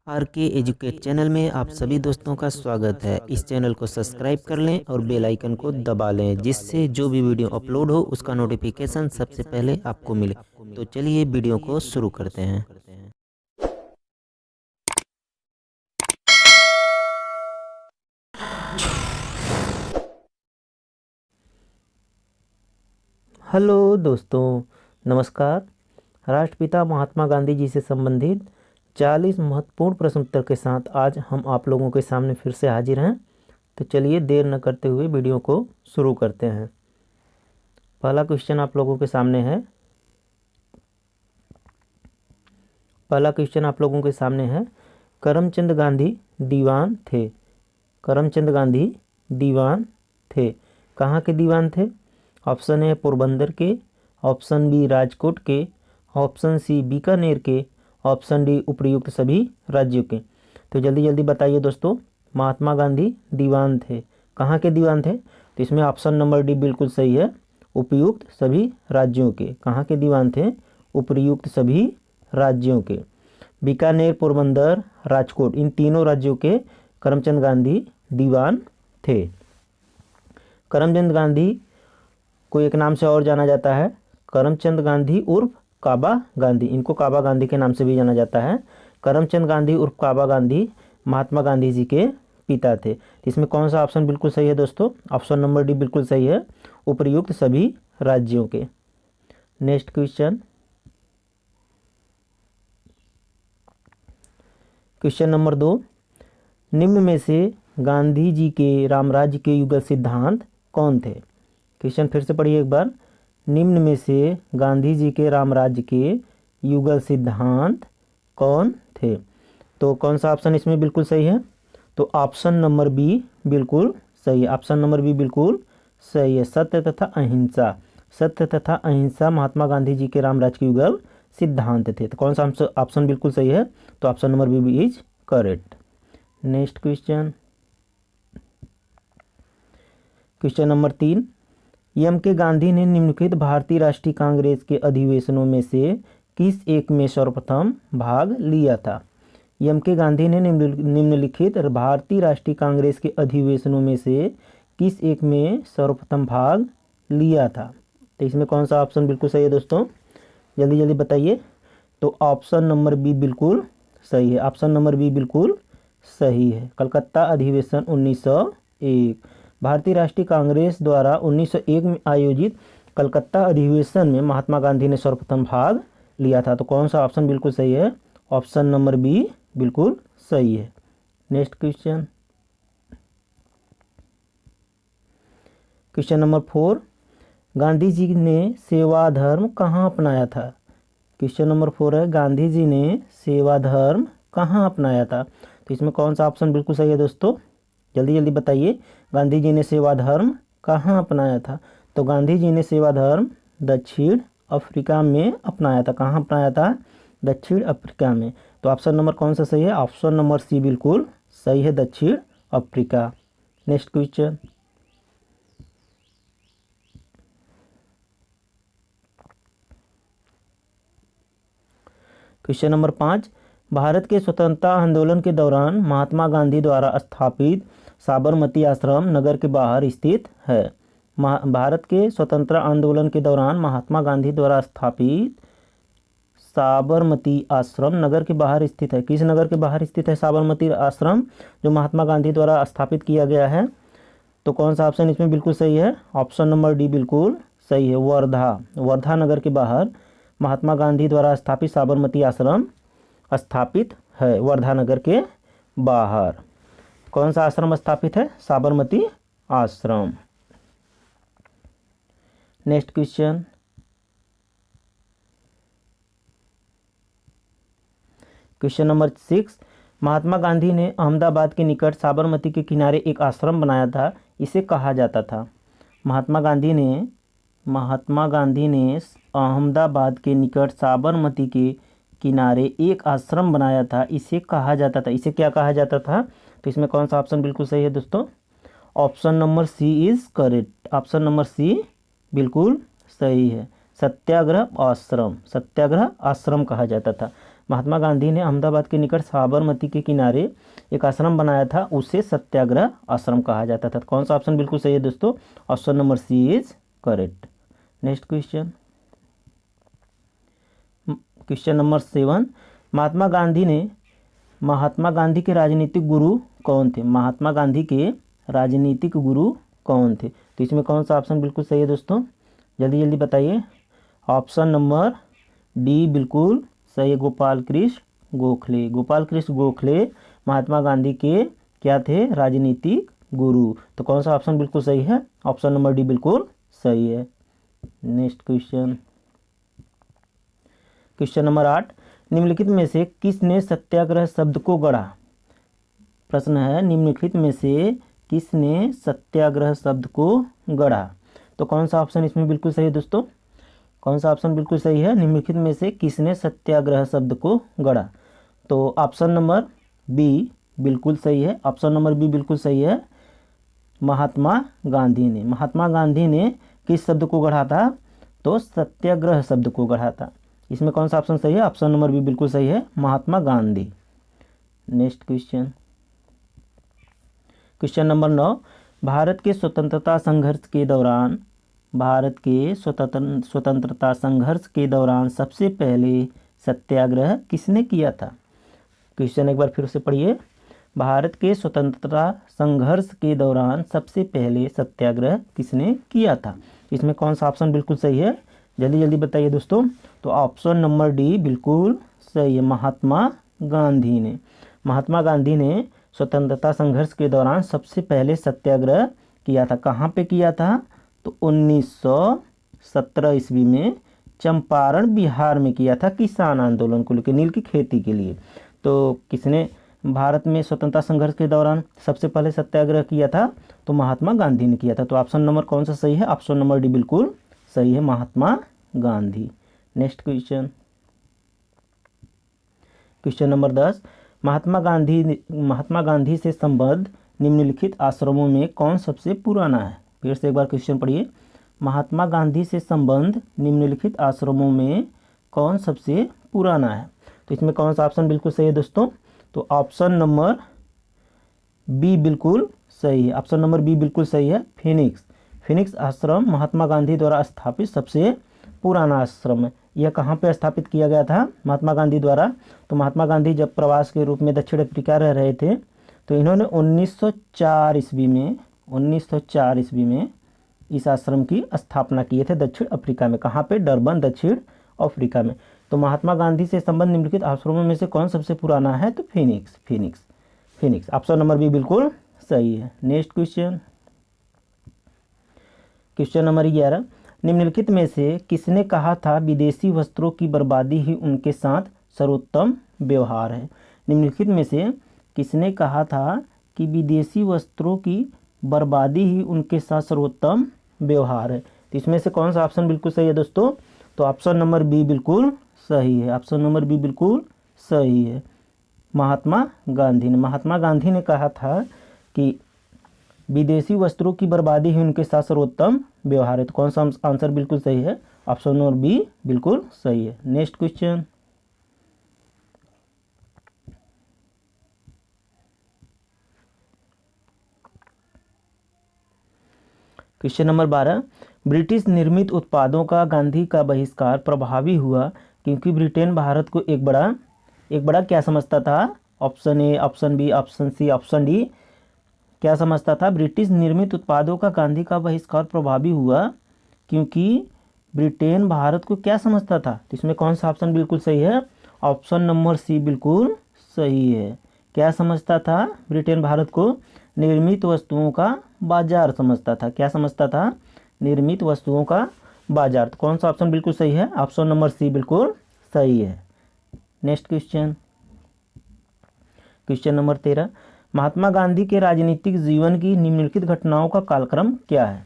Are के educate channel में आप सभी दोस्तों का स्वागत है। इस चैनल को सब्सक्राइब कर लें और बेल आइकन को दबा लें, जिससे जो भी वीडियो अपलोड हो उसका नोटिफिकेशन सबसे पहले आपको मिले। तो चलिए वीडियो को शुरू करते हैं। हेलो दोस्तों, नमस्कार। राष्ट्रपिता महात्मा गांधी जी से संबंधित 40 महत्वपूर्ण प्रश्न उत्तर के साथ आज हम आप लोगों के सामने फिर से हाजिर हैं। तो चलिए देर न करते हुए वीडियो को शुरू करते हैं। पहला क्वेश्चन आप लोगों के सामने है। करमचंद गांधी दीवान थे। करमचंद गांधी दीवान थे। कहाँ के दीवान थे? ऑप्शन ए पोरबंदर के, ऑप्शन बी राजकोट के, ऑप्शन सी बीकानेर के, ऑप्शन डी उपर्युक्त सभी राज्यों के। तो जल्दी जल्दी बताइए दोस्तों, महात्मा गांधी दीवान थे, कहाँ के दीवान थे? तो इसमें ऑप्शन नंबर डी बिल्कुल सही है, उपर्युक्त सभी राज्यों के। कहाँ के दीवान थे? उपर्युक्त सभी राज्यों के। बीकानेर, पोरबंदर, राजकोट, इन तीनों राज्यों के करमचंद गांधी दीवान थे। करमचंद गांधी को एक नाम से और जाना जाता है, करमचंद गांधी उर्फ काबा गांधी। इनको काबा गांधी के नाम से भी जाना जाता है। करमचंद गांधी उर्फ काबा गांधी महात्मा गांधी जी के पिता थे। इसमें कौन सा ऑप्शन बिल्कुल सही है दोस्तों? ऑप्शन नंबर डी बिल्कुल सही है, उपर्युक्त सभी राज्यों के। Next question number 2। निम्न में से गांधी जी के रामराज्य के युगल सिद्धांत कौन थे? क्वेश्चन फिर से पढ़िए एक बार। निम्न में से गांधी जी के रामराज्य के युगल सिद्धांत कौन थे? तो कौन सा ऑप्शन इसमें बिल्कुल सही है? तो ऑप्शन नंबर बी बिल्कुल सही है। ऑप्शन नंबर बी बिल्कुल सही है, सत्य तथा अहिंसा। सत्य तथा अहिंसा महात्मा गांधी जी के रामराज्य के युगल सिद्धांत थे। तो कौन सा ऑप्शन बिल्कुल सही है? तो option number B is correct. Next question number 3। M K Gandhi ने निम्नलिखित भारतीय राष्ट्रीय कांग्रेस के अधिवेशनों में से किस एक में सर्वप्रथम भाग लिया था? एम के गांधी ने निम्नलिखित भारतीय राष्ट्रीय कांग्रेस के अधिवेशनों में से किस एक में सर्वप्रथम भाग लिया था? तो इसमें कौन सा ऑप्शन बिल्कुल सही है दोस्तों? जल्दी जल्दी बताइए। तो ऑप्शन नंबर बी बिल्कुल सही है। ऑप्शन नंबर बी बिल्कुल सही है, कलकत्ता अधिवेशन 1901। भारतीय राष्ट्रीय कांग्रेस द्वारा 1901 में आयोजित कलकत्ता अधिवेशन में महात्मा गांधी ने सर्वप्रथम भाग लिया था। तो कौन सा ऑप्शन बिल्कुल सही है? ऑप्शन नंबर बी बिल्कुल सही है। Next question number 4। Gandhi ji ने सेवा धर्म कहाँ अपनाया था? क्वेश्चन नंबर 4 है, गांधी जी ने सेवा धर्म कहाँ अपनाया था? तो इसमें कौन सा ऑप्शन बिल्कुल सही है दोस्तों? जल्दी जल्दी बताइए, गांधी जी ने सेवा धर्म कहाँ अपनाया था? तो गांधी जी ने सेवा धर्म दक्षिण अफ्रीका में अपनाया था। कहाँ अपनाया था? दक्षिण अफ्रीका में। तो ऑप्शन नंबर कौन सा सही है? ऑप्शन नंबर सी बिल्कुल सही है, दक्षिण Africa. Next question number 5। Bharat के स्वतंत्रता आंदोलन के दौरान महात्मा गांधी द्वारा स्थापित साबरमती आश्रम नगर के बाहर स्थित है। भारत के स्वतंत्रता आंदोलन के दौरान महात्मा गांधी द्वारा स्थापित साबरमती आश्रम नगर के बाहर स्थित है। किस नगर के बाहर स्थित है साबरमती आश्रम, जो महात्मा गांधी द्वारा स्थापित किया गया है? तो कौन सा ऑप्शन इसमें बिल्कुल सही है? ऑप्शन नंबर डी बिल्कुल सही है, वर्धा। वर्धा नगर के बाहर महात्मा गांधी द्वारा स्थापित साबरमती आश्रम स्थापित है, वर्धा नगर के बाहर। कौन सा आश्रम स्थापित है? साबरमती आश्रम। Next question number 6। महात्मा गांधी ने अहमदाबाद के निकट साबरमती के किनारे एक आश्रम बनाया था, इसे कहा जाता था। महात्मा गांधी ने अहमदाबाद के निकट साबरमती के किनारे एक आश्रम बनाया था, इसे कहा जाता था। इसे क्या कहा जाता था? तो इसमें कौन सा ऑप्शन बिल्कुल सही है दोस्तों? Option number C is correct. Option number C बिल्कुल सही है, सत्याग्रह आश्रम। सत्याग्रह आश्रम कहा जाता था। महात्मा गांधी ने अहमदाबाद के निकट साबरमती के किनारे एक आश्रम बनाया था, उसे सत्याग्रह आश्रम कहा जाता था। कौन सा ऑप्शन बिल्कुल सही है दोस्तों? Option number C is correct. Next question, question number 7, Mahatma Gandhi के राजनीतिक गुरु कौन थे? महात्मा गांधी के राजनीतिक गुरु कौन थे? तो इसमें कौन सा ऑप्शन बिल्कुल सही है दोस्तों? जल्दी जल्दी बताइए। ऑप्शन नंबर डी बिल्कुल सही है, गोपाल कृष्ण गोखले। गोपाल कृष्ण गोखले महात्मा गांधी के क्या थे? राजनीतिक गुरु। तो कौन सा ऑप्शन बिल्कुल सही है? ऑप्शन नंबर डी बिल्कुल सही है। नेक्स्ट क्वेश्चन, क्वेश्चन नंबर 8, निम्नलिखित में से किसने सत्याग्रह शब्द को गढ़ा? प्रश्न है, निम्नलिखित में से किसने सत्याग्रह शब्द को गढ़ा? तो कौन सा ऑप्शन इसमें बिल्कुल सही है दोस्तों? कौन सा ऑप्शन बिल्कुल सही है? निम्नलिखित में से किसने सत्याग्रह शब्द को गढ़ा? तो ऑप्शन नंबर बी बिल्कुल सही है। ऑप्शन नंबर बी बिल्कुल सही है, महात्मा गांधी ने। महात्मा गांधी ने किस शब्द को गढ़ा था? तो सत्याग्रह शब्द को गढ़ा था। इसमें कौन सा ऑप्शन सही है? ऑप्शन नंबर बी बिल्कुल सही है, Mahatma Gandhi. Next question, question number 9, Bharat के स्वतंत्रता संघर्ष के दौरान सबसे पहले सत्याग्रह किसने किया था? क्वेश्चन एक बार फिर से पढ़िए। भारत के स्वतंत्रता संघर्ष के दौरान सबसे पहले सत्याग्रह किसने किया था? इसमें कौन सा ऑप्शन बिल्कुल सही है? जल्दी जल्दी बताइए दोस्तों। तो ऑप्शन नंबर डी बिल्कुल सही है, महात्मा गांधी ने। महात्मा गांधी ने स्वतंत्रता संघर्ष के दौरान सबसे पहले सत्याग्रह किया था। कहाँ पे किया था? तो 1917 ईस्वी में चंपारण बिहार में किया था, किसान आंदोलन को लेकर, नील की खेती के लिए। तो किसने भारत में स्वतंत्रता संघर्ष के दौरान सबसे पहले सत्याग्रह किया था? तो महात्मा गांधी ने किया था। तो ऑप्शन नंबर कौन सा सही है? ऑप्शन नंबर डी बिल्कुल सही है, Mahatma Gandhi. Next question, question number 10, Mahatma Gandhi से संबद्ध निम्नलिखित आश्रमों में कौन सबसे पुराना है? फिर से एक बार क्वेश्चन पढ़िए। महात्मा गांधी से संबद्ध निम्नलिखित आश्रमों में कौन सबसे पुराना है? तो इसमें कौन सा ऑप्शन बिल्कुल सही है दोस्तों? तो ऑप्शन नंबर बी बिल्कुल सही है। ऑप्शन नंबर बी बिल्कुल सही है, फिनिक्स आश्रम महात्मा गांधी द्वारा स्थापित सबसे पुराना आश्रम है। यह कहाँ पे स्थापित किया गया था महात्मा गांधी द्वारा? तो महात्मा गांधी जब प्रवास के रूप में दक्षिण अफ्रीका रह रहे थे, तो इन्होंने 1904 ईस्वी में इस आश्रम की स्थापना किए थे दक्षिण अफ्रीका में। कहाँ पे? डरबन, दक्षिण अफ्रीका में। तो महात्मा गांधी से संबंध निम्नलिखित आश्रमों में से कौन सबसे पुराना है? तो फिनिक्स। ऑप्शन नंबर बी बिल्कुल सही है। नेक्स्ट क्वेश्चन, क्वेश्चन नंबर 11, निम्नलिखित में से किसने कहा था विदेशी वस्त्रों की बर्बादी ही उनके साथ सर्वोत्तम व्यवहार है? निम्नलिखित में से किसने कहा था कि विदेशी वस्त्रों की बर्बादी ही उनके साथ सर्वोत्तम व्यवहार है? तो इसमें से कौन सा ऑप्शन बिल्कुल सही है दोस्तों? तो ऑप्शन नंबर बी बिल्कुल सही है। ऑप्शन नंबर बी बिल्कुल सही है, महात्मा गांधी ने। महात्मा गांधी ने कहा था कि विदेशी वस्त्रों की बर्बादी ही उनके साथ सर्वोत्तम व्यवहार है। तो कौन सा आंसर बिल्कुल सही है? ऑप्शन नंबर बी बिल्कुल सही है। Next question, question number 12, British निर्मित उत्पादों का गांधी का बहिष्कार प्रभावी हुआ क्योंकि ब्रिटेन भारत को एक बड़ा क्या समझता था? Option A, option B, option C, option D क्या समझता था? ब्रिटिश निर्मित उत्पादों का गांधी का बहिष्कार प्रभावी हुआ क्योंकि ब्रिटेन भारत को क्या समझता था? तो इसमें कौन सा ऑप्शन बिल्कुल सही है? ऑप्शन नंबर सी बिल्कुल सही है। क्या समझता था? ब्रिटेन भारत को निर्मित वस्तुओं का बाजार समझता था। क्या समझता था? निर्मित वस्तुओं का बाजार। तो कौन सा ऑप्शन बिल्कुल सही है? ऑप्शन नंबर सी बिल्कुल सही है। नेक्स्ट क्वेश्चन, क्वेश्चन नंबर 13, महात्मा गांधी के राजनीतिक जीवन की निम्नलिखित घटनाओं का कालक्रम क्या है?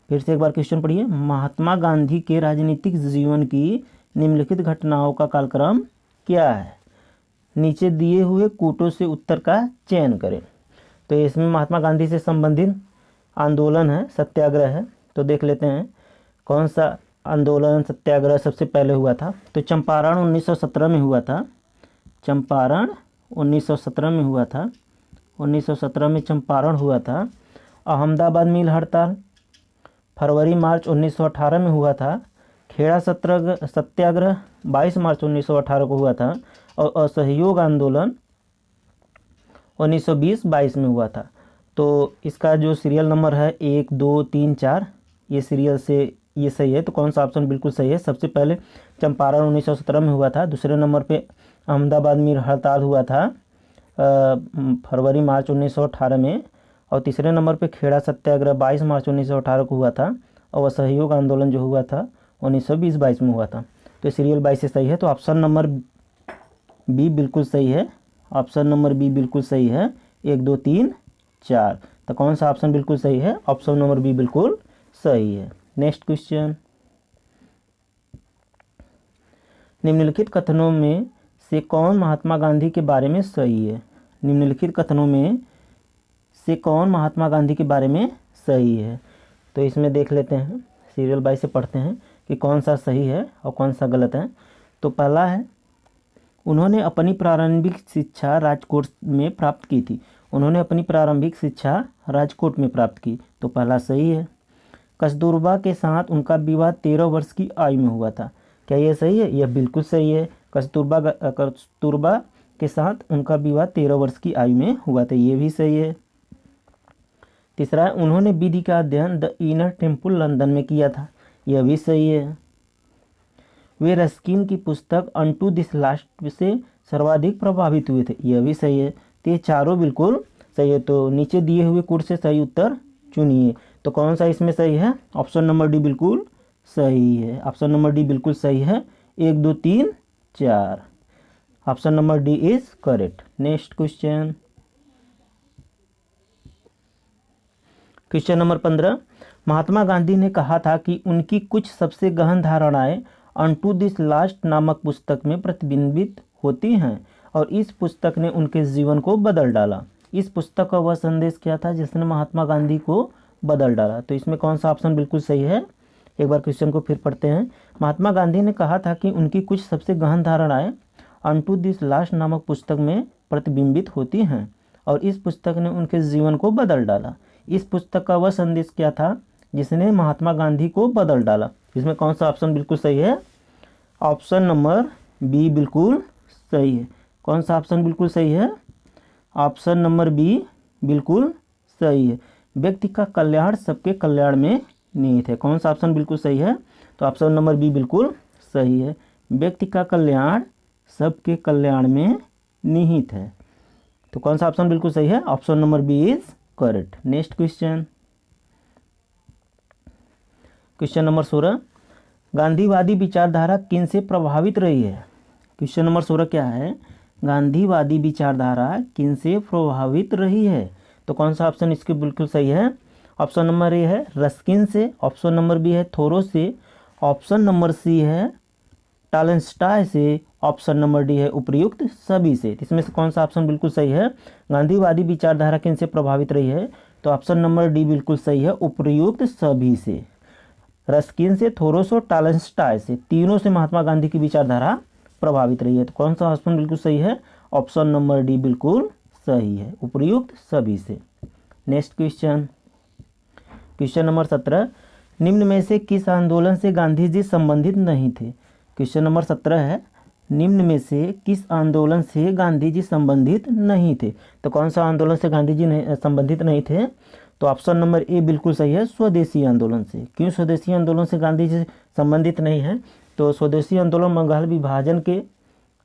फिर से एक बार क्वेश्चन पढ़िए। महात्मा गांधी के राजनीतिक जीवन की निम्नलिखित घटनाओं का कालक्रम क्या है? नीचे दिए हुए कूटों से उत्तर का चयन करें। तो इसमें महात्मा गांधी से संबंधित आंदोलन है, सत्याग्रह है। तो देख लेते हैं कौन सा आंदोलन, सत्याग्रह सबसे पहले हुआ था। तो चंपारण 1917 में हुआ था। चंपारण 1917 में हुआ था। 1917 में चंपारण हुआ था। अहमदाबाद मिल हड़ताल फरवरी मार्च 1918 में हुआ था। खेड़ा सत्याग्रह 22 मार्च 1918 को हुआ था। और असहयोग आंदोलन 1920-22 में हुआ था। तो इसका जो सीरियल नंबर है 1 2 3 4 ये सीरियल से ये सही है। तो कौन सा ऑप्शन बिल्कुल सही है? सबसे पहले चंपारण 1917 में हुआ था। दूसरे नंबर पे अहमदाबाद मिल हड़ताल हुआ था फरवरी मार्च 1918 में। और तीसरे नंबर पे खेड़ा सत्याग्रह 22 मार्च 1918 को हुआ था। और असहयोग आंदोलन जो हुआ था 1920-22 में हुआ था। तो सीरियल 22 से सही है। तो ऑप्शन नंबर बी बिल्कुल सही है। ऑप्शन नंबर बी बिल्कुल सही है। 1 2 3 4। तो कौन सा ऑप्शन बिल्कुल सही है? ऑप्शन नंबर बी बिल्कुल सही है। नेक्स्ट क्वेश्चन, निम्नलिखित कथनों में से कौन महात्मा गांधी के बारे में सही है? निम्नलिखित कथनों में से कौन महात्मा गांधी के बारे में सही है? तो इसमें देख लेते हैं, सीरियल बाई से पढ़ते हैं कि कौन सा सही है और कौन सा गलत है। तो पहला है, उन्होंने अपनी प्रारंभिक शिक्षा राजकोट में प्राप्त की थी। उन्होंने अपनी प्रारंभिक शिक्षा राजकोट में प्राप्त की, तो पहला सही है। कस्तूरबा के साथ उनका विवाह 13 वर्ष की आयु में हुआ था, क्या यह सही है? यह बिल्कुल सही है। कस्तूरबा के साथ उनका विवाह 13 वर्ष की आयु में हुआ था, ये भी सही है। तीसरा है, उन्होंने विधि का अध्ययन द इनर टेम्पल लंदन में किया था, यह भी सही है। वे रस्किन की पुस्तक अनटू दिस लास्ट से सर्वाधिक प्रभावित हुए थे, यह भी सही है। तो ये चारों बिल्कुल सही है। तो नीचे दिए हुए कोड से सही उत्तर चुनिए। तो कौन सा इसमें सही है? ऑप्शन नंबर डी बिल्कुल सही है। ऑप्शन नंबर डी बिल्कुल सही है। 1 2 3 4, option number D is correct. Next question, question number 15, महात्मा गांधी ने कहा था कि उनकी कुछ सबसे गहन धारणाएं अनटू दिस लास्ट नामक पुस्तक में प्रतिबिंबित होती हैं और इस पुस्तक ने उनके जीवन को बदल डाला। इस पुस्तक का वह संदेश क्या था जिसने महात्मा गांधी को बदल डाला? तो इसमें कौन सा ऑप्शन बिल्कुल सही है? एक बार क्वेश्चन को फिर पढ़ते हैं। महात्मा गांधी ने कहा था कि उनकी कुछ सबसे गहन धारणाएं अनटू दिस लास्ट नामक पुस्तक में प्रतिबिंबित होती हैं और इस पुस्तक ने उनके जीवन को बदल डाला। इस पुस्तक का वह संदेश क्या था जिसने महात्मा गांधी को बदल डाला? इसमें कौन सा ऑप्शन बिल्कुल सही है? ऑप्शन नंबर बी बिल्कुल सही है। कौन सा ऑप्शन बिल्कुल सही है? ऑप्शन नंबर बी बिल्कुल सही है। व्यक्ति का कल्याण सबके कल्याण में निहित है। कौन सा ऑप्शन बिल्कुल सही है? तो ऑप्शन नंबर बी बिल्कुल सही है। व्यक्ति का कल्याण सबके कल्याण में निहित है। तो कौन सा ऑप्शन बिल्कुल सही है? Option number B is correct. Next question, question number 16, गांधीवादी विचारधारा किन से प्रभावित रही है? क्वेश्चन नंबर 16 क्या है? गांधीवादी विचारधारा किन से प्रभावित रही है? तो कौन सा ऑप्शन इसके बिल्कुल सही है? ऑप्शन नंबर ए है रस्किन से, ऑप्शन नंबर बी है थोरो से, ऑप्शन नंबर सी है टॉलस्टॉय से, ऑप्शन नंबर डी है उपर्युक्त सभी से। इसमें से कौन सा ऑप्शन बिल्कुल सही है? गांधीवादी विचारधारा किन से प्रभावित रही है? तो ऑप्शन नंबर डी बिल्कुल सही है, उपर्युक्त सभी से। रस्किन से, थोरोस और टॉलस्टॉय से, तीनों से महात्मा गांधी की विचारधारा प्रभावित रही है। तो कौन सा ऑप्शन बिल्कुल सही है? ऑप्शन नंबर डी बिल्कुल सही है, उपर्युक्त सभी से। नेक्स्ट क्वेश्चन, क्वेश्चन नंबर 17, निम्न में से किस आंदोलन से गांधी जी संबंधित नहीं थे? क्वेश्चन नंबर 17 है, निम्न में से किस आंदोलन से गांधी जी संबंधित नहीं थे? तो कौन सा आंदोलन से गांधी जी संबंधित नहीं थे? तो ऑप्शन नंबर ए बिल्कुल सही है, स्वदेशी आंदोलन से। क्यों स्वदेशी आंदोलन से गांधी जी संबंधित नहीं है? तो स्वदेशी आंदोलन बंगाल विभाजन के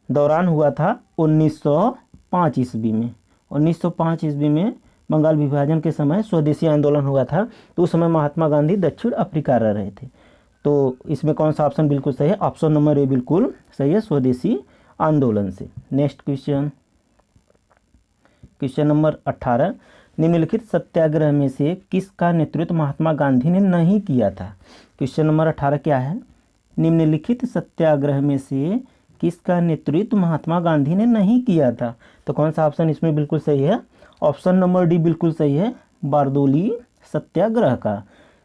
दौरान हुआ था 1905 ईस्वी में। 1905 ईस्वी में बंगाल विभाजन के समय स्वदेशी आंदोलन हुआ था। तो उस समय महात्मा गांधी दक्षिण अफ्रीका रह रहे थे। तो इसमें कौन सा ऑप्शन बिल्कुल सही है? ऑप्शन नंबर ए बिल्कुल सही है, स्वदेशी आंदोलन से। नेक्स्ट क्वेश्चन, क्वेश्चन नंबर 18, निम्नलिखित सत्याग्रह में से किसका नेतृत्व महात्मा गांधी ने नहीं किया था? क्वेश्चन नंबर 18 क्या है? निम्नलिखित सत्याग्रह में से किसका नेतृत्व महात्मा गांधी ने नहीं किया था? तो कौन सा ऑप्शन इसमें बिल्कुल सही है? ऑप्शन नंबर डी बिल्कुल सही है, बारदोली सत्याग्रह का।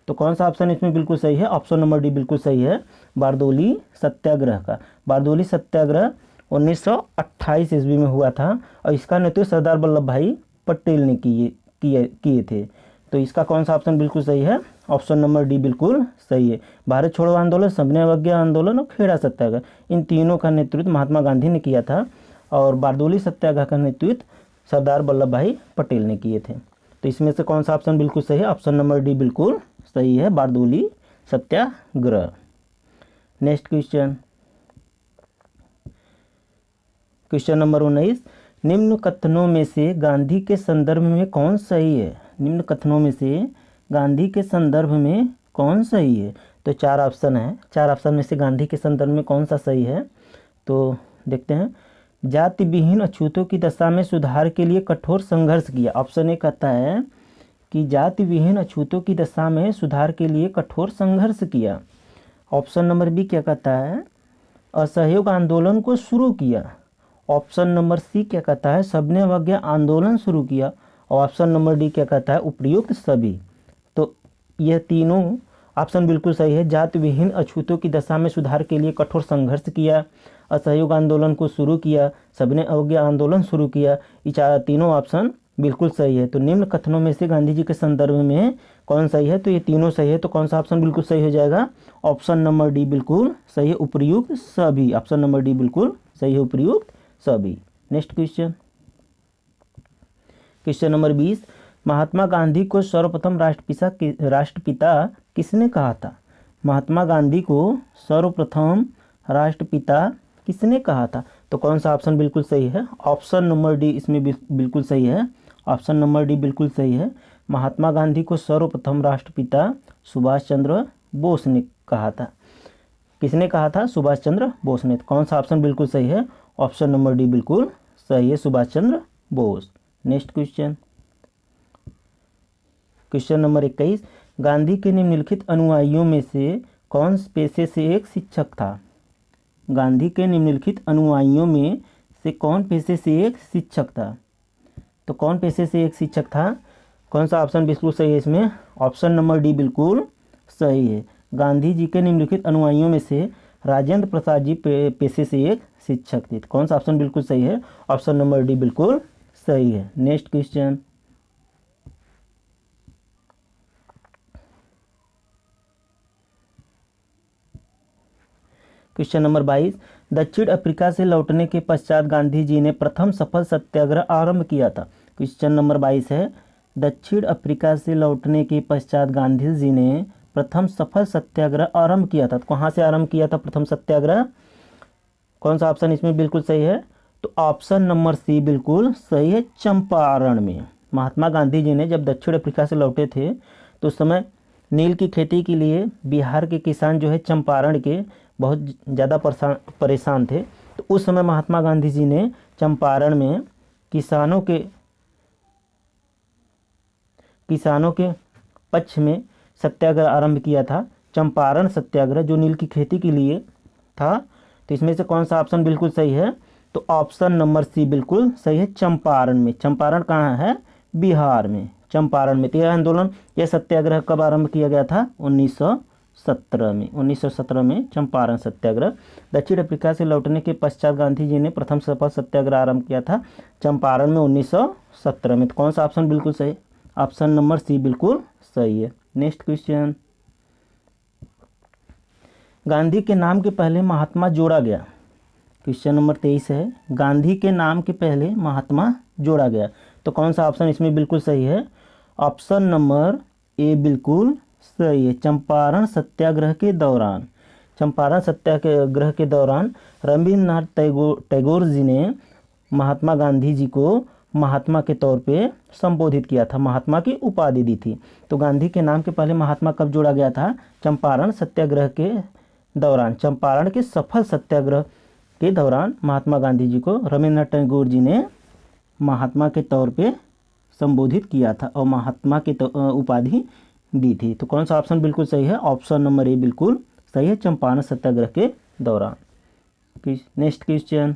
तो कौन सा ऑप्शन इसमें बिल्कुल सही है? ऑप्शन नंबर डी बिल्कुल सही है, बारदोली सत्याग्रह का। बारदोली सत्याग्रह 1928 ईस्वी में हुआ था और इसका नेतृत्व सरदार वल्लभ भाई पटेल ने किए थे। तो इसका कौन सा ऑप्शन बिल्कुल सही है? ऑप्शन नंबर डी बिल्कुल सही है। भारत छोड़ो आंदोलन, सबने अवज्ञा आंदोलन और खेड़ा सत्याग्रह, इन तीनों का नेतृत्व महात्मा गांधी ने किया था और बारडोली सत्याग्रह का नेतृत्व सरदार वल्लभ भाई पटेल ने किए थे। तो इसमें से कौन सा ऑप्शन बिल्कुल सही है? ऑप्शन नंबर डी बिल्कुल सही है, बारडोली सत्याग्रह। नेक्स्ट क्वेश्चन, क्वेश्चन नंबर 19, निम्न कथनों में से गांधी के संदर्भ में कौन सही है? निम्न कथनों में से गांधी के संदर्भ में कौन सही है? तो 4 ऑप्शन है, 4 ऑप्शन में से गांधी के संदर्भ में कौन सा सही है? तो देखते हैं। जाति विहीन अछूतों की दशा में सुधार के लिए कठोर संघर्ष किया। ऑप्शन ए कहता है कि जाति विहीन अछूतों की दशा में सुधार के लिए कठोर संघर्ष किया। ऑप्शन नंबर बी क्या कहता है? असहयोग आंदोलन को शुरू किया। ऑप्शन नंबर सी क्या कहता है? सबने अवज्ञा आंदोलन शुरू किया। और ऑप्शन नंबर डी क्या कहता है? उपयुक्त सभी। तो यह तीनों ऑप्शन बिल्कुल सही है। जाति विहीन अछूतों की दशा में सुधार के लिए कठोर संघर्ष किया, असहयोग आंदोलन को शुरू किया, सबने अवज्ञा आंदोलन शुरू किया, ये तीनों ऑप्शन बिल्कुल सही है। तो निम्न कथनों में से गांधी जी के संदर्भ में कौन सही है? तो ये तीनों सही है। तो कौन सा ऑप्शन बिल्कुल सही हो जाएगा? ऑप्शन नंबर डी बिल्कुल सही है, उपयुक्त सभी। ऑप्शन नंबर डी बिल्कुल सही है, उपयुक्त सभी। Next question, question number 20, Mahatma Gandhi को सर्वप्रथम राष्ट्रपिता किसने कहा था? महात्मा गांधी को सर्वप्रथम राष्ट्रपिता किसने कहा था? तो कौन सा ऑप्शन बिल्कुल सही है? ऑप्शन नंबर डी इसमें बिल्कुल सही है। ऑप्शन नंबर डी बिल्कुल सही है। महात्मा गांधी को सर्वप्रथम राष्ट्रपिता सुभाष चंद्र बोस ने कहा था। किसने कहा था? सुभाष चंद्र बोस ने। कौन सा ऑप्शन बिल्कुल सही है? ऑप्शन नंबर डी बिल्कुल सही है, Subhash Chandra Bose. Next question, question number 21, Gandhi के निम्नलिखित अनुयायियों में से कौन पेशे से एक शिक्षक था? गांधी के निम्नलिखित अनुयायियों में से कौन पेशे से एक शिक्षक था? तो कौन पेशे से एक शिक्षक था? कौन सा ऑप्शन बिल्कुल सही है इसमें? ऑप्शन नंबर डी बिल्कुल सही है। गांधी जी के निम्नलिखित अनुयायियों में से राजेंद्र प्रसाद जी पेशे से एक शिक्षक थे। कौन सा ऑप्शन बिल्कुल सही है? ऑप्शन नंबर डी बिल्कुल सही है। नेक्स्ट क्वेश्चन, क्वेश्चन नंबर 22, दक्षिण अफ्रीका से लौटने के पश्चात गांधी जी ने प्रथम सफल सत्याग्रह आरंभ किया था। क्वेश्चन नंबर 22 है, दक्षिण अफ्रीका से लौटने के पश्चात गांधी जी ने प्रथम सफल सत्याग्रह आरंभ किया था। तो कहाँ से आरंभ किया था प्रथम सत्याग्रह? कौन सा ऑप्शन इसमें बिल्कुल सही है? तो ऑप्शन नंबर सी बिल्कुल सही है, चंपारण में। महात्मा गांधी जी ने जब दक्षिण अफ्रीका से लौटे थे तो उस समय नील की खेती के लिए बिहार के किसान जो है चंपारण के बहुत ज़्यादा परेशान थे। तो उस समय महात्मा गांधी जी ने चंपारण में किसानों के पक्ष में सत्याग्रह आरंभ किया था, चंपारण सत्याग्रह, जो नील की खेती के लिए था। तो इसमें से कौन सा ऑप्शन बिल्कुल सही है? तो ऑप्शन नंबर सी बिल्कुल सही है, चंपारण में। चंपारण कहाँ है? बिहार में, चंपारण में। तो यह आंदोलन, यह सत्याग्रह कब आरंभ किया गया था? 1917 में। 1917 में चंपारण सत्याग्रह। दक्षिण अफ्रीका से लौटने के पश्चात गांधी जी ने प्रथम सफल सत्याग्रह आरंभ किया था चंपारण में 1917 में। तो कौन सा ऑप्शन बिल्कुल सही? ऑप्शन नंबर सी बिल्कुल सही है। नेक्स्ट क्वेश्चन, गांधी के नाम के पहले महात्मा जोड़ा गया। क्वेश्चन नंबर 23 है, गांधी के नाम के पहले महात्मा जोड़ा गया। तो कौन सा ऑप्शन इसमें बिल्कुल सही है? ऑप्शन नंबर ए बिल्कुल सही है, चंपारण सत्याग्रह के दौरान। चंपारण सत्याग्रह के दौरान रविन्द्रनाथ टैगोर जी ने महात्मा गांधी जी को महात्मा के तौर पे संबोधित किया था, महात्मा की उपाधि दी थी। तो गांधी के नाम के पहले महात्मा कब जोड़ा गया था? चंपारण सत्याग्रह के दौरान। चंपारण के सफल सत्याग्रह के दौरान महात्मा गांधी जी को रविन्द्रनाथ टैगोर जी ने महात्मा के तौर पे संबोधित किया था और महात्मा की उपाधि दी थी। तो कौन सा ऑप्शन बिल्कुल सही है? ऑप्शन नंबर ए बिल्कुल सही है, चंपारण सत्याग्रह के दौरान। नेक्स्ट क्वेश्चन,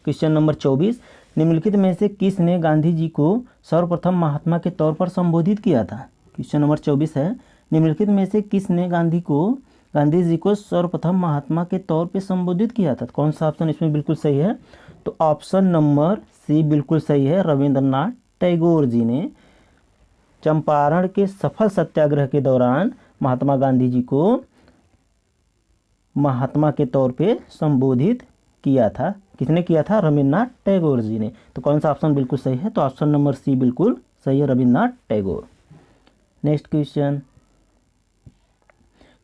क्वेश्चन नंबर 24, निम्नलिखित में से किसने गांधी जी को सर्वप्रथम महात्मा के तौर पर संबोधित किया था? क्वेश्चन नंबर 24 है, निम्नलिखित में से किसने गांधी को गांधी जी को सर्वप्रथम महात्मा के तौर पे संबोधित किया था? तो कौन सा ऑप्शन इसमें बिल्कुल सही है? तो ऑप्शन नंबर सी बिल्कुल सही है। रविंद्रनाथ टैगोर जी ने चंपारण के सफल सत्याग्रह के दौरान महात्मा गांधी जी को महात्मा के तौर पे संबोधित किया था। किसने किया था? रविंद्रनाथ टैगोर जी ने। तो कौन सा ऑप्शन बिल्कुल सही है? तो ऑप्शन नंबर सी बिल्कुल सही है, Rabindranath Tagore. Next question,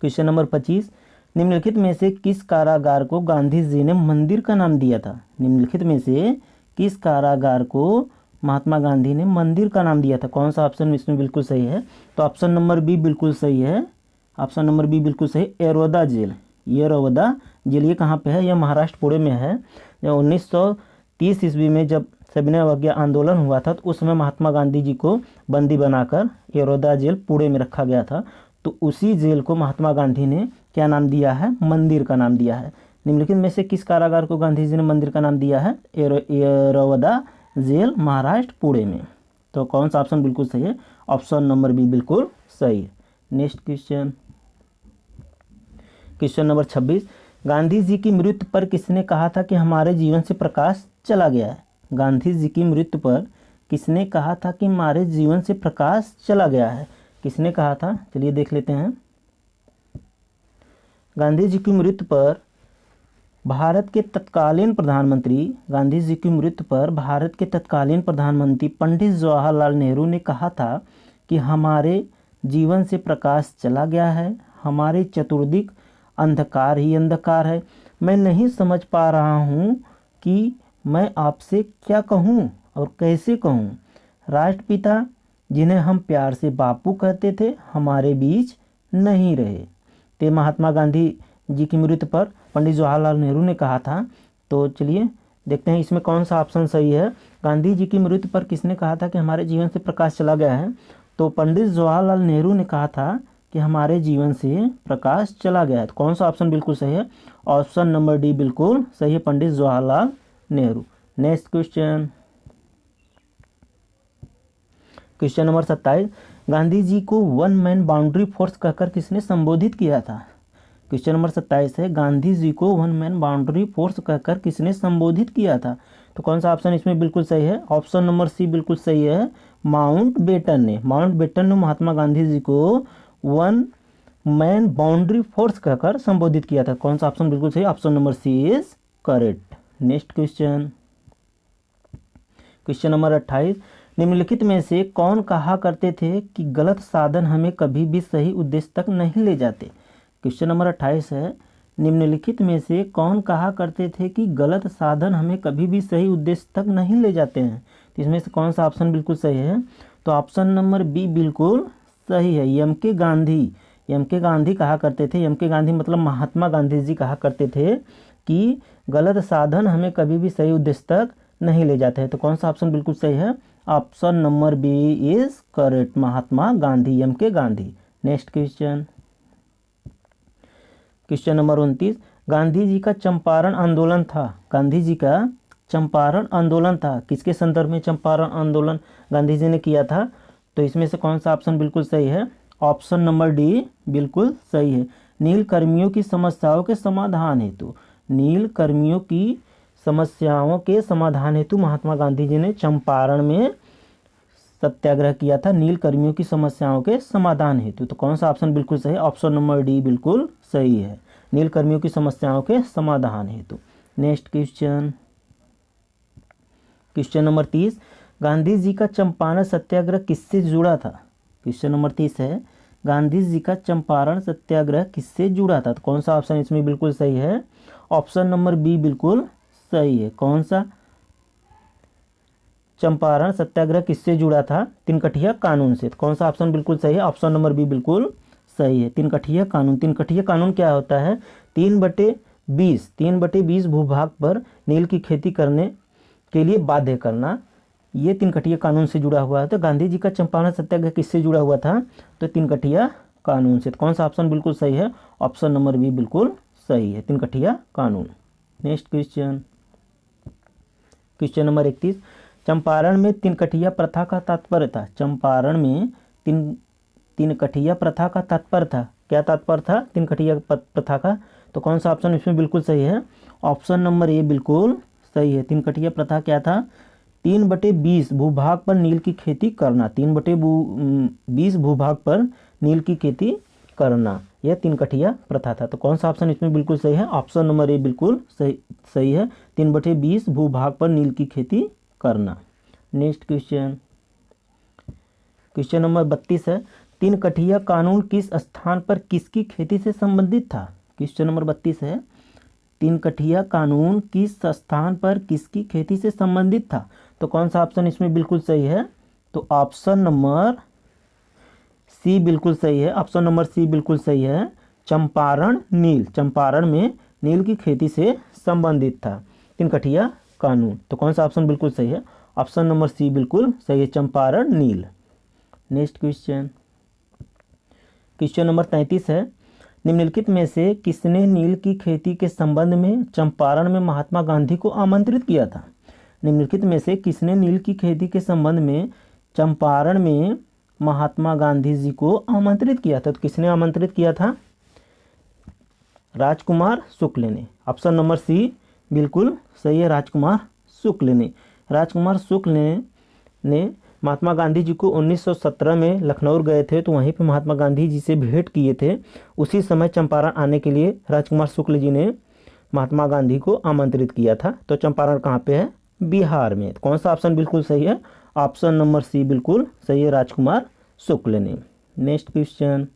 question number 25, निम्नलिखित में से किस कारागार को गांधी जी ने मंदिर का नाम दिया था? निम्नलिखित में से किस कारागार को महात्मा गांधी ने मंदिर का नाम दिया था? कौन सा ऑप्शन इसमें बिल्कुल सही है? तो ऑप्शन नंबर बी बिल्कुल सही है। ऑप्शन नंबर बी बिल्कुल सही, येरवदा जेल। येरवदा जेल ये कहाँ पे है? यह महाराष्ट्र पुणे में है। जब 1930 ईस्वी में जब सविनय अवज्ञा आंदोलन हुआ था तो उस समय महात्मा गांधी जी को बंदी बनाकर येरवदा जेल पुणे में रखा गया था। तो उसी जेल को महात्मा गांधी ने क्या नाम दिया है? मंदिर का नाम दिया है। निम्नलिखित में से किस कारागार को गांधी जी ने मंदिर का नाम दिया है? येरवदा जेल, महाराष्ट्र पुणे में। तो कौन सा ऑप्शन बिल्कुल सही है? ऑप्शन नंबर बी बिल्कुल सही है। Next question, question number 26, Gandhi ji की मृत्यु पर किसने कहा था कि हमारे जीवन से प्रकाश चला गया है? गांधी जी की मृत्यु पर किसने कहा था कि हमारे जीवन से प्रकाश चला गया है? किसने कहा था? चलिए देख लेते हैं। गांधी जी की मृत्यु पर भारत के तत्कालीन प्रधानमंत्री गांधी जी की मृत्यु पर भारत के तत्कालीन प्रधानमंत्री पंडित जवाहरलाल नेहरू ने कहा था कि हमारे जीवन से प्रकाश चला गया है, हमारे चतुर्दिक अंधकार ही अंधकार है। मैं नहीं समझ पा रहा हूँ कि मैं आपसे क्या कहूँ और कैसे कहूँ। राष्ट्रपिता जिन्हें हम प्यार से बापू कहते थे हमारे बीच नहीं रहे। तो महात्मा गांधी जी की मृत्यु पर पंडित जवाहरलाल नेहरू ने कहा था। तो चलिए देखते हैं इसमें कौन सा ऑप्शन सही है। गांधी जी की मृत्यु पर किसने कहा था कि हमारे जीवन से प्रकाश चला गया है? तो पंडित जवाहरलाल नेहरू ने कहा था कि हमारे जीवन से प्रकाश चला गया है। तो कौन सा ऑप्शन बिल्कुल सही है? ऑप्शन नंबर डी बिल्कुल सही है, Pandit Jawaharlal Nehru. Next question, question number 27, Gandhi ji को वन मैन बाउंड्री फोर्स कहकर किसने संबोधित किया था? क्वेश्चन नंबर 27 है, गांधी जी को वन मैन बाउंड्री फोर्स कहकर किसने संबोधित किया था? तो कौन सा ऑप्शन इसमें बिल्कुल सही है? ऑप्शन नंबर सी बिल्कुल सही है, माउंट बेटन ने। माउंट बेटन ने महात्मा गांधी जी को वन मैन बाउंड्री फोर्स कहकर संबोधित किया था। कौन सा ऑप्शन बिल्कुल सही? Option number C is correct. Next question, question number 28, निम्नलिखित में से कौन कहा करते थे कि गलत साधन हमें कभी भी सही उद्देश्य तक नहीं ले जाते? क्वेश्चन नंबर 28 है, निम्नलिखित में से कौन कहा करते थे कि गलत साधन हमें कभी भी सही उद्देश्य तक नहीं ले जाते हैं? तो इसमें से कौन सा ऑप्शन बिल्कुल सही है? तो ऑप्शन नंबर बी बिल्कुल सही है, M K Gandhi. M K Gandhi कहा करते थे, एम के गांधी मतलब महात्मा गांधी जी कहा करते थे कि गलत साधन हमें कभी भी सही उद्देश्य तक नहीं ले जाते हैं। तो कौन सा ऑप्शन बिल्कुल सही है? Option number B is correct, Mahatma Gandhi, M K Gandhi. Next question, question number 29, Gandhi ji का चंपारण आंदोलन था। गांधी जी का चंपारण आंदोलन था, किसके संदर्भ में चंपारण आंदोलन गांधी जी ने किया था? तो इसमें से कौन सा ऑप्शन बिल्कुल सही है? ऑप्शन नंबर डी बिल्कुल सही है, नील कर्मियों की समस्याओं के समाधान हेतु। नील कर्मियों की समस्याओं के समाधान हेतु महात्मा गांधी जी ने चंपारण में सत्याग्रह किया था, नील कर्मियों की समस्याओं के समाधान हेतु। तो कौन सा ऑप्शन बिल्कुल सही है? ऑप्शन नंबर डी बिल्कुल सही है, नील कर्मियों की समस्याओं के समाधान हेतु। Next question, question number 30, Gandhi ji का चंपारण सत्याग्रह किससे जुड़ा था? क्वेश्चन नंबर 30 है, गांधी जी का चंपारण सत्याग्रह किससे जुड़ा था? तो कौन सा ऑप्शन इसमें बिल्कुल सही है? ऑप्शन नंबर बी बिल्कुल सही है। कौन सा? चंपारण सत्याग्रह किससे जुड़ा था? तिनकठिया कानून से। तो कौन सा ऑप्शन बिल्कुल सही है? ऑप्शन नंबर बी बिल्कुल सही है, तिनकठिया कानून। तिनकठिया कानून क्या होता है? 3/20 भूभाग पर नील की खेती करने के लिए बाध्य करना, ये तिनकठिया कानून से जुड़ा हुआ है। तो गांधी जी का चंपारण सत्याग्रह किससे जुड़ा हुआ था? तो तिनकठिया कानून से। तो कौन सा ऑप्शन बिल्कुल सही है? ऑप्शन नंबर बी बिल्कुल सही है, तिनकठिया कानून। Next question, question number 31, Champaran में तिनकठिया प्रथा का तात्पर्य था। चंपारण में तिनकठिया प्रथा का तात्पर्य था। क्या तात्पर्य था तीन कठिया प्रथा का? तो कौन सा ऑप्शन इसमें बिल्कुल सही है? ऑप्शन नंबर ए बिल्कुल सही है। तीन कठिया प्रथा क्या था? 3/20 भूभाग पर नील की खेती करना। 3/20 भूभाग पर नील की खेती करना, यह तीन कठिया प्रथा था। तो कौन सा ऑप्शन इसमें बिल्कुल सही है? ऑप्शन नंबर ए बिल्कुल सही है। 3/20 भूभाग पर नील की खेती करना। नेक्स्ट क्वेश्चन, क्वेश्चन नंबर 32 है, तीन कठिया कानून किस स्थान पर किसकी खेती से संबंधित था? क्वेश्चन नंबर 32 है, तीन कठिया कानून किस स्थान पर किसकी खेती से संबंधित था? तो कौन सा ऑप्शन इसमें बिल्कुल सही है? तो ऑप्शन नंबर सी बिल्कुल सही है। ऑप्शन नंबर सी बिल्कुल सही है। चंपारण नील, चंपारण में नील की खेती से संबंधित था तीन कठिया कानून। तो कौन सा ऑप्शन बिल्कुल सही है? ऑप्शन नंबर सी बिल्कुल सही है, चंपारण नील। नेक्स्ट क्वेश्चन, क्वेश्चन नंबर 33 है, निम्नलिखित में से किसने नील की खेती के संबंध में चंपारण में महात्मा गांधी को आमंत्रित किया था? निम्नलिखित में से किसने नील की खेती के संबंध में चंपारण में महात्मा गांधी जी को आमंत्रित किया था? तो किसने आमंत्रित किया था? राजकुमार शुक्ल ने। ऑप्शन नंबर सी बिल्कुल सही है, राजकुमार शुक्ल ने। राजकुमार शुक्ल ने महात्मा गांधी जी को 1917 में लखनऊ गए थे, तो वहीं पे महात्मा गांधी जी से भेंट किए थे। उसी समय चंपारण आने के लिए राजकुमार शुक्ल जी ने महात्मा गांधी को आमंत्रित किया था। तो चंपारण कहाँ पे है? बिहार में। तो कौन सा ऑप्शन बिल्कुल सही है? ऑप्शन नंबर सी बिल्कुल सही है, राजकुमार शुक्ल ने। Next question,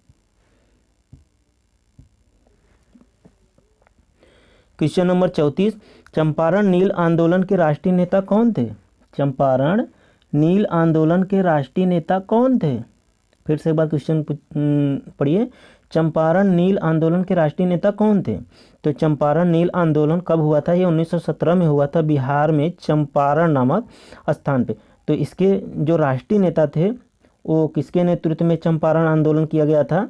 question number 34, Champaran नील आंदोलन के राष्ट्रीय नेता कौन थे? चंपारण नील आंदोलन के राष्ट्रीय नेता कौन थे? फिर से एक बार क्वेश्चन पढ़िए, चंपारण नील आंदोलन के राष्ट्रीय नेता कौन थे? तो चंपारण नील आंदोलन कब हुआ था? ये 1917 में हुआ था, बिहार में चंपारण नामक स्थान पे। तो इसके जो राष्ट्रीय नेता थे वो किसके नेतृत्व में चंपारण आंदोलन किया गया था?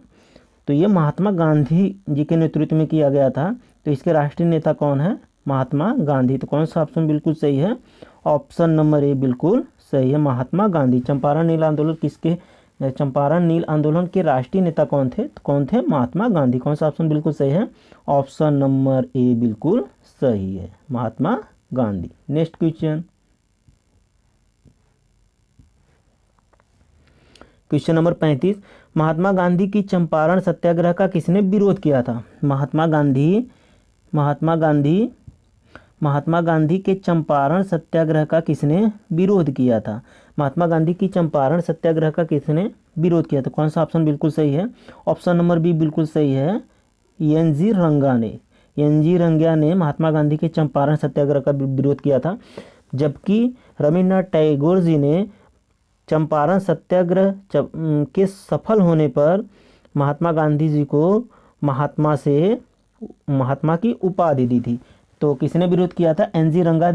तो ये महात्मा गांधी जी के नेतृत्व में किया गया था। तो इसके राष्ट्रीय नेता कौन है? महात्मा गांधी। तो कौन सा ऑप्शन बिल्कुल सही है? ऑप्शन नंबर ए बिल्कुल सही है, महात्मा गांधी। चंपारण नील आंदोलन चंपारण नील आंदोलन के राष्ट्रीय नेता कौन थे? तो कौन थे? महात्मा गांधी। कौन सा ऑप्शन बिल्कुल सही है? ऑप्शन नंबर ए बिल्कुल सही है, Mahatma Gandhi. Next question, question number 35, Mahatma Gandhi की चंपारण सत्याग्रह का किसने विरोध किया था? महात्मा गांधी के चंपारण सत्याग्रह का किसने विरोध किया था? महात्मा गांधी की चंपारण सत्याग्रह का किसने विरोध किया था? कौन सा ऑप्शन बिल्कुल सही है? ऑप्शन नंबर बी बिल्कुल सही है, एन.जी. रंगा ने। एन.जी. रंगा ने महात्मा गांधी के चंपारण सत्याग्रह का विरोध किया था। जबकि रविन्द्रनाथ टैगोर जी ने चंपारण सत्याग्रह के सफल होने पर महात्मा गांधी जी को महात्मा की उपाधि दी थी। तो किसने विरोध किया था? एन.जी. रंगा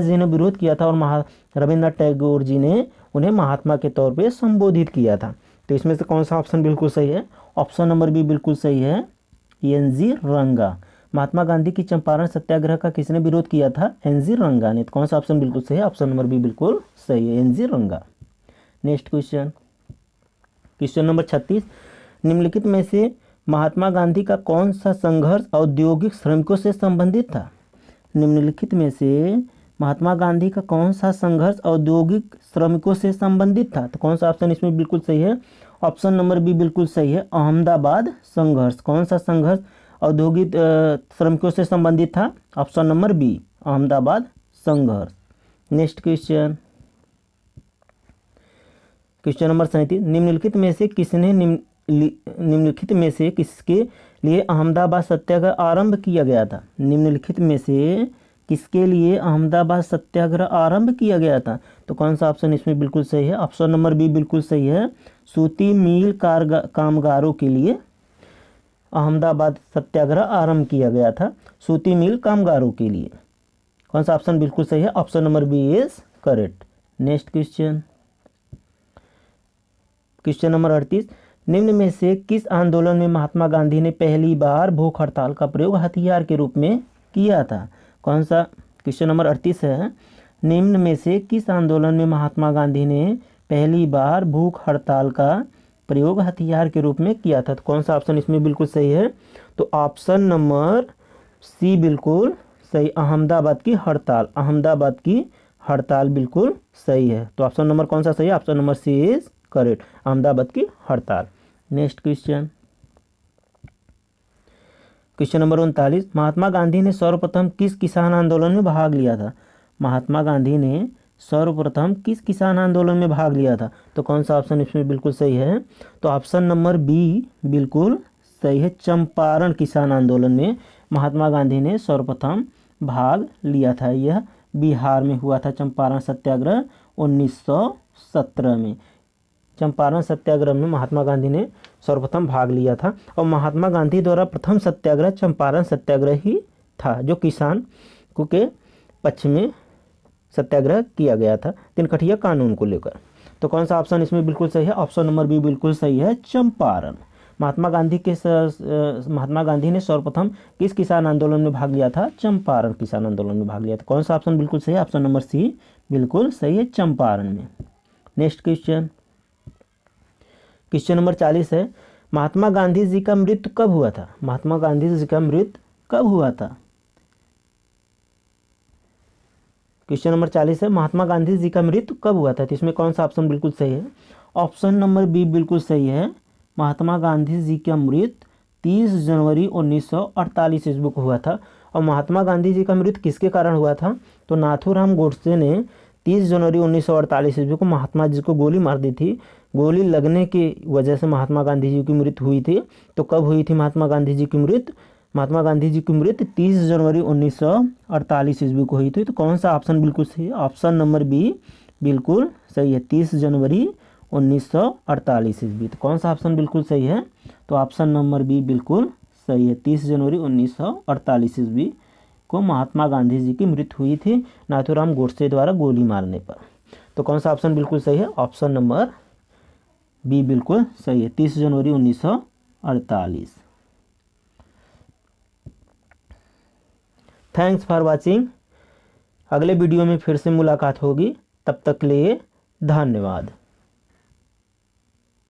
जी ने विरोध किया था, और रविन्द्रनाथ टैगोर जी ने उन्हें महात्मा के तौर पे संबोधित किया था। तो इसमें से कौन सा ऑप्शन बिल्कुल सही है? ऑप्शन नंबर बी बिल्कुल सही है, एन.जी. रंगा। महात्मा गांधी की चंपारण सत्याग्रह का किसने विरोध किया था? एन.जी. रंगा ने। तो कौन सा ऑप्शन बिल्कुल सही है? ऑप्शन नंबर बी बिल्कुल सही है, एन.जी. रंगा। नेक्स्ट क्वेश्चन, क्वेश्चन नंबर 36, निम्नलिखित में से महात्मा गांधी का कौन सा संघर्ष औद्योगिक श्रमिकों से संबंधित था? निम्नलिखित में से महात्मा गांधी का कौन सा संघर्ष औद्योगिक श्रमिकों से संबंधित था? तो कौन सा ऑप्शन इसमें बिल्कुल सही है? ऑप्शन नंबर बी बिल्कुल सही है, अहमदाबाद संघर्ष। कौन सा संघर्ष औद्योगिक श्रमिकों से संबंधित था? ऑप्शन नंबर बी, अहमदाबाद संघर्ष। नेक्स्ट क्वेश्चन, क्वेश्चन नंबर 37, निम्नलिखित में से किसके लिए अहमदाबाद सत्याग्रह आरंभ किया गया था? निम्नलिखित में से किसके लिए अहमदाबाद सत्याग्रह आरंभ किया गया था? तो कौन सा ऑप्शन इसमें बिल्कुल सही है? ऑप्शन नंबर बी बिल्कुल सही है, सूती मिल कामगारों के लिए अहमदाबाद सत्याग्रह आरंभ किया गया था, सूती मिल कामगारों के लिए। कौन सा ऑप्शन बिल्कुल सही है? Option number B is correct. Next question, question number 38, निम्न में से किस आंदोलन में महात्मा गांधी ने पहली बार भूख हड़ताल का प्रयोग हथियार के रूप में किया था? कौन सा? क्वेश्चन नंबर 38 है, निम्न में से किस आंदोलन में महात्मा गांधी ने पहली बार भूख हड़ताल का प्रयोग हथियार के रूप में किया था। तो कौन सा ऑप्शन इसमें बिल्कुल सही है? तो ऑप्शन नंबर सी बिल्कुल सही, अहमदाबाद की हड़ताल। अहमदाबाद की हड़ताल बिल्कुल सही है। तो ऑप्शन नंबर कौन सा सही है? Option number C is correct, Ahmedabad की हड़ताल। Next question, question number 39, Mahatma Gandhi ने सर्वप्रथम किस किसान आंदोलन में भाग लिया था? महात्मा गांधी ने सर्वप्रथम किस किसान आंदोलन में भाग लिया था? तो कौन सा ऑप्शन इसमें बिल्कुल सही है? तो ऑप्शन नंबर बी बिल्कुल सही है, चंपारण किसान आंदोलन में महात्मा गांधी ने सर्वप्रथम भाग लिया था। यह बिहार में हुआ था, चंपारण सत्याग्रह 1917 में। चंपारण सत्याग्रह में महात्मा गांधी ने सर्वप्रथम भाग लिया था और महात्मा गांधी द्वारा प्रथम सत्याग्रह चंपारण सत्याग्रह ही था, जो किसान के पक्ष में सत्याग्रह किया गया था तिनकठिया कानून को लेकर। तो कौन सा ऑप्शन इसमें बिल्कुल सही है? ऑप्शन नंबर बी बिल्कुल सही है, चंपारण। महात्मा गांधी ने सर्वप्रथम किस किसान आंदोलन में भाग लिया था? चंपारण किसान आंदोलन में भाग लिया था। कौन सा ऑप्शन बिल्कुल सही है? ऑप्शन नंबर सी बिल्कुल सही है, चंपारण में। नेक्स्ट क्वेश्चन, क्वेश्चन नंबर 40 है, महात्मा गांधी जी का मृत्यु कब हुआ था? महात्मा गांधी जी का मृत्यु कब हुआ था? क्वेश्चन नंबर 40 है, महात्मा गांधी जी का मृत्यु कब हुआ था? तो इसमें कौन सा ऑप्शन बिल्कुल सही है? ऑप्शन नंबर बी बिल्कुल सही है, महात्मा गांधी जी का मृत्यु 30 जनवरी 1948 ईस्वी को हुआ था। और महात्मा गांधी जी का मृत्यु किसके कारण हुआ था? तो नाथूराम गोडसे ने 30 जनवरी 1948 ईस्वी को महात्मा जी को गोली मार दी थी। गोली लगने की वजह से महात्मा गांधी जी की मृत्यु हुई थी। तो कब हुई थी महात्मा गांधी जी की मृत्यु? महात्मा गांधी जी की मृत्यु 30 जनवरी 1948 ईस्वी को हुई थी। तो कौन सा ऑप्शन बिल्कुल सही है? ऑप्शन नंबर बी बिल्कुल सही है, 30 जनवरी 1948 ईस्वी। तो कौन सा ऑप्शन बिल्कुल सही है? तो ऑप्शन नंबर बी बिल्कुल सही है, 30 जनवरी 1948 ईस्वी को महात्मा गांधी जी की मृत्यु हुई थी नाथूराम गोडसे द्वारा गोली मारने पर। तो कौन सा ऑप्शन बिल्कुल सही है? ऑप्शन नंबर बी बिल्कुल सही है, 30 जनवरी 1948। Thanks for watching. अगले वीडियो में फिर से मुलाकात होगी, तब तक के लिए धन्यवाद।